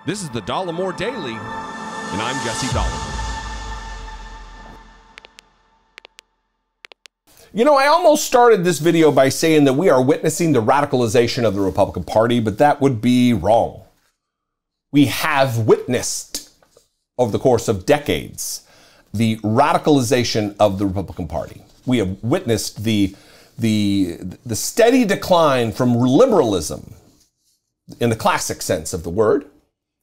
This is the Dollemore Daily, and I'm Jesse Dollemore. You know, I almost started this video by saying that we are witnessing the radicalization of the Republican Party, but that would be wrong. We have witnessed, over the course of decades, the radicalization of the Republican Party. We have witnessed the steady decline from liberalism, in the classic sense of the word,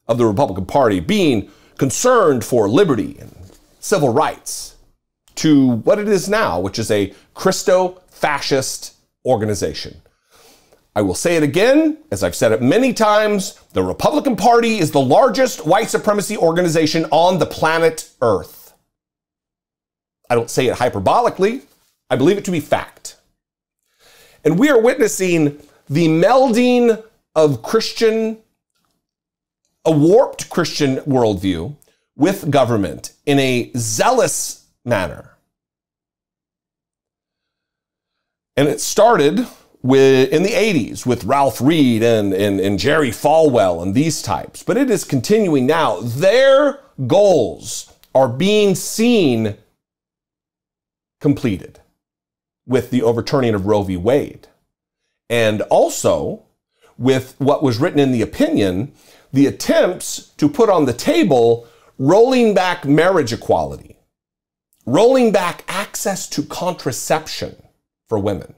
of the Republican Party being concerned for liberty and civil rights, to what it is now, which is a Christo-fascist organization. I will say it again, as I've said it many times, the Republican Party is the largest white supremacy organization on the planet Earth. I don't say it hyperbolically, I believe it to be fact. And we are witnessing the melding of a warped Christian worldview with government in a zealous manner. And it started in the 80s with Ralph Reed and Jerry Falwell and these types, but it is continuing now. Their goals are being seen completed with the overturning of Roe v. Wade. And also with what was written in the opinion, the attempts to put on the table rolling back marriage equality, rolling back access to contraception for women.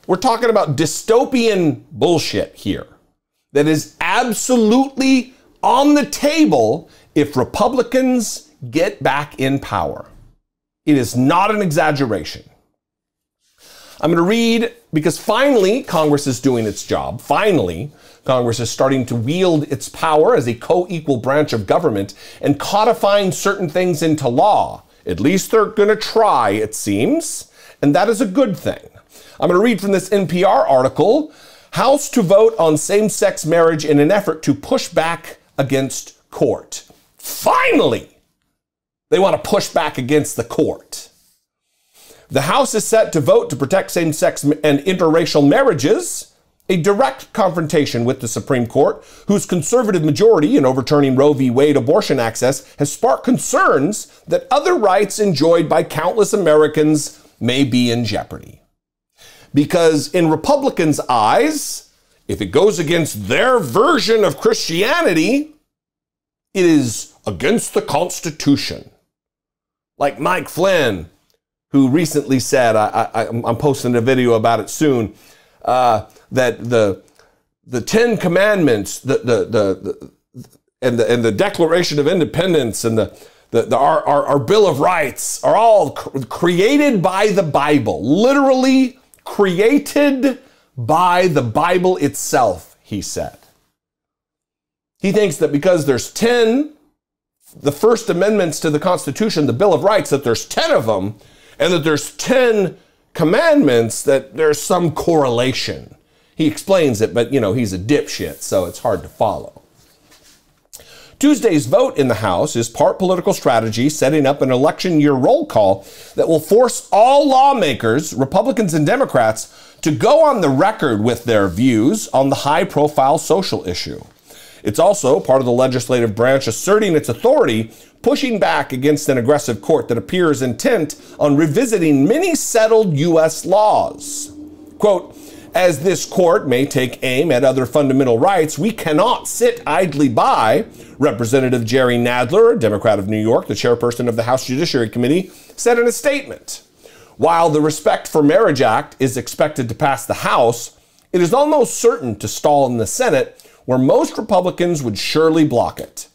We're talking about dystopian bullshit here that is absolutely on the table if Republicans get back in power. It is not an exaggeration. I'm going to read, because finally Congress is doing its job. Finally, Congress is starting to wield its power as a co-equal branch of government and codifying certain things into law. At least they're going to try, it seems, and that is a good thing. I'm going to read from this NPR article, House to vote on same-sex marriage in an effort to push back against court. Finally, they want to push back against the court. The House is set to vote to protect same-sex and interracial marriages, a direct confrontation with the Supreme Court, whose conservative majority in overturning Roe v. Wade abortion access has sparked concerns that other rights enjoyed by countless Americans may be in jeopardy. Because in Republicans' eyes, if it goes against their version of Christianity, it is against the Constitution. Like Mike Flynn, who recently said, I'm posting a video about it soon, that the Ten Commandments, and the Declaration of Independence, and our Bill of Rights are all created by the Bible, literally created by the Bible itself, he said. He thinks that because there's 10, the first amendments to the Constitution, the Bill of Rights, that there's 10 of them, and that there's 10 commandments, that there's some correlation. He explains it, but, you know, he's a dipshit, so it's hard to follow. Tuesday's vote in the House is part political strategy, setting up an election year roll call that will force all lawmakers, Republicans and Democrats, to go on the record with their views on the high-profile social issue. It's also part of the legislative branch asserting its authority, pushing back against an aggressive court that appears intent on revisiting many settled U.S. laws. Quote, as this court may take aim at other fundamental rights, we cannot sit idly by, Representative Jerry Nadler, a Democrat of New York, the chairperson of the House Judiciary Committee, said in a statement. While the Respect for Marriage Act is expected to pass the House, it is almost certain to stall in the Senate, where most Republicans would surely block it.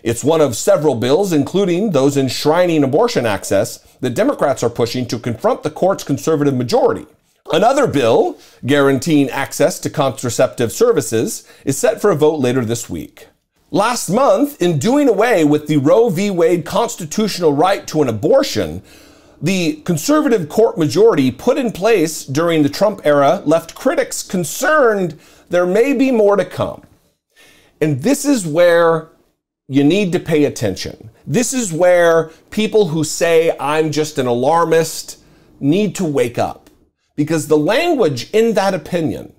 It's one of several bills, including those enshrining abortion access, that Democrats are pushing to confront the court's conservative majority. Another bill, guaranteeing access to contraceptive services, is set for a vote later this week. Last month, in doing away with the Roe v. Wade constitutional right to an abortion, the conservative court majority put in place during the Trump era left critics concerned there may be more to come. And this is where you need to pay attention. This is where people who say, I'm just an alarmist, need to wake up. Because the language in that opinion,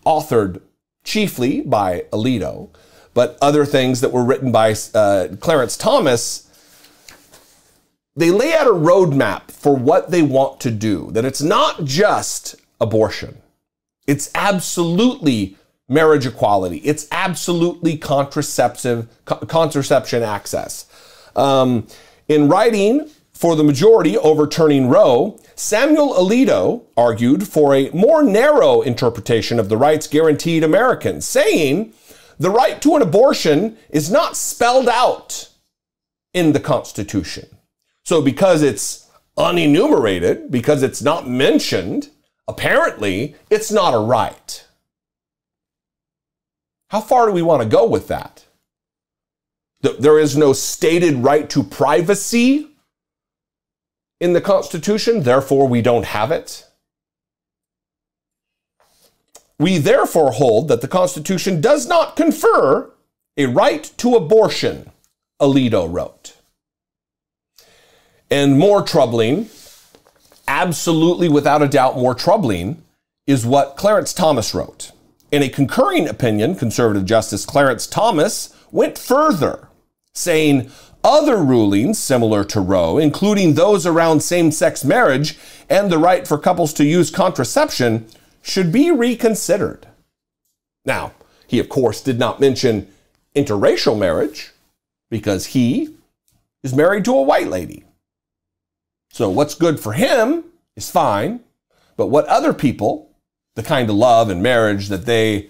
authored chiefly by Alito, but other things that were written by Clarence Thomas, they lay out a roadmap for what they want to do, that it's not just abortion. It's absolutely marriage equality. It's absolutely contraception access. In writing for the majority overturning Roe, Samuel Alito argued for a more narrow interpretation of the rights guaranteed Americans, saying the right to an abortion is not spelled out in the Constitution. So because it's unenumerated, because it's not mentioned, apparently it's not a right. How far do we want to go with that? There is no stated right to privacy in the Constitution, therefore we don't have it. We therefore hold that the Constitution does not confer a right to abortion, Alito wrote. And more troubling, absolutely without a doubt more troubling, is what Clarence Thomas wrote. In a concurring opinion, conservative Justice Clarence Thomas went further, saying other rulings similar to Roe, including those around same-sex marriage and the right for couples to use contraception, should be reconsidered. Now, he of course did not mention interracial marriage because he is married to a white lady. So what's good for him is fine, but what other people, the kind of love and marriage that they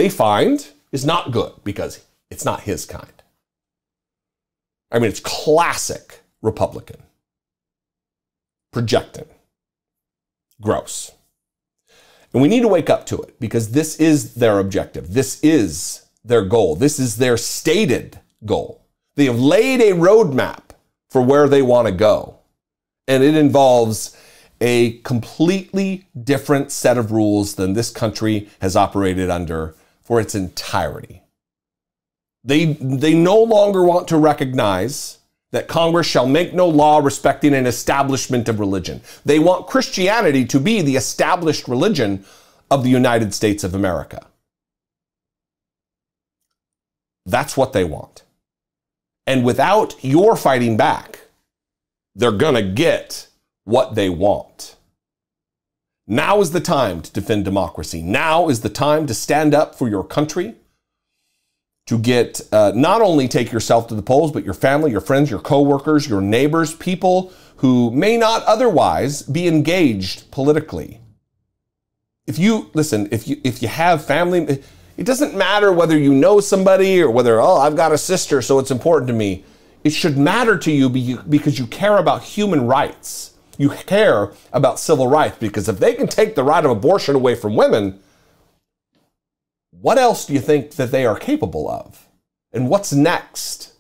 find is not good because it's not his kind. I mean, it's classic Republican. Projecting. Gross. And we need to wake up to it because this is their objective. This is their goal. This is their stated goal. They have laid a roadmap for where they want to go. And it involves a completely different set of rules than this country has operated under for its entirety. They no longer want to recognize that Congress shall make no law respecting an establishment of religion. They want Christianity to be the established religion of the United States of America. That's what they want. And without your fighting back, they're gonna get what they want. Now is the time to defend democracy. Now is the time to stand up for your country, to get, not only take yourself to the polls, but your family, your friends, your coworkers, your neighbors, people who may not otherwise be engaged politically. If you have family, it doesn't matter whether you know somebody or whether, oh, I've got a sister, so it's important to me. It should matter to you because you care about human rights. You care about civil rights, because if they can take the right of abortion away from women, what else do you think that they are capable of? And what's next?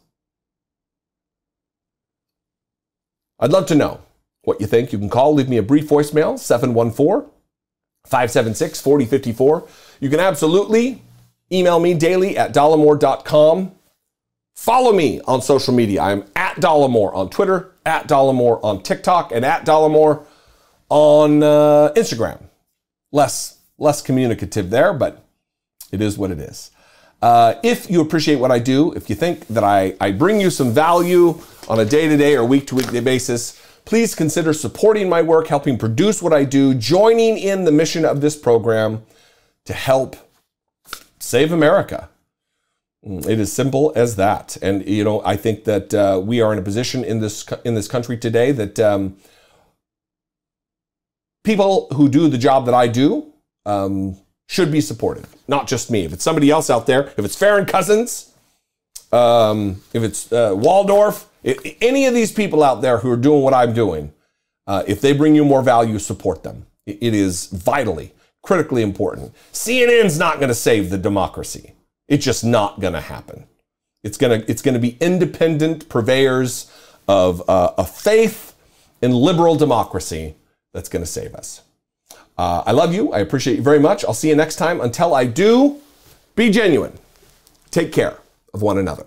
I'd love to know what you think. You can call, leave me a brief voicemail, 714-576-4054. You can absolutely email me daily at dollemore.com. Follow me on social media. I'm at Dollemore on Twitter, at Dollemore on TikTok, and at Dollemore on Instagram. Less communicative there, but it is what it is. If you appreciate what I do, if you think that I bring you some value on a day-to-day or week-to-week basis, please consider supporting my work, helping produce what I do, joining in the mission of this program to help save America. It is simple as that. And, you know, I think that we are in a position in this country today that people who do the job that I do should be supported, not just me. If it's somebody else out there, if it's Farron Cousins, if it's Waldorf, any of these people out there who are doing what I'm doing, if they bring you more value, support them. It is vitally, critically important. CNN's not going to save the democracy. It's just not going to happen. It's going to be independent purveyors of a faith in liberal democracy that's going to save us. I love you. I appreciate you very much. I'll see you next time. Until I do, be genuine. Take care of one another.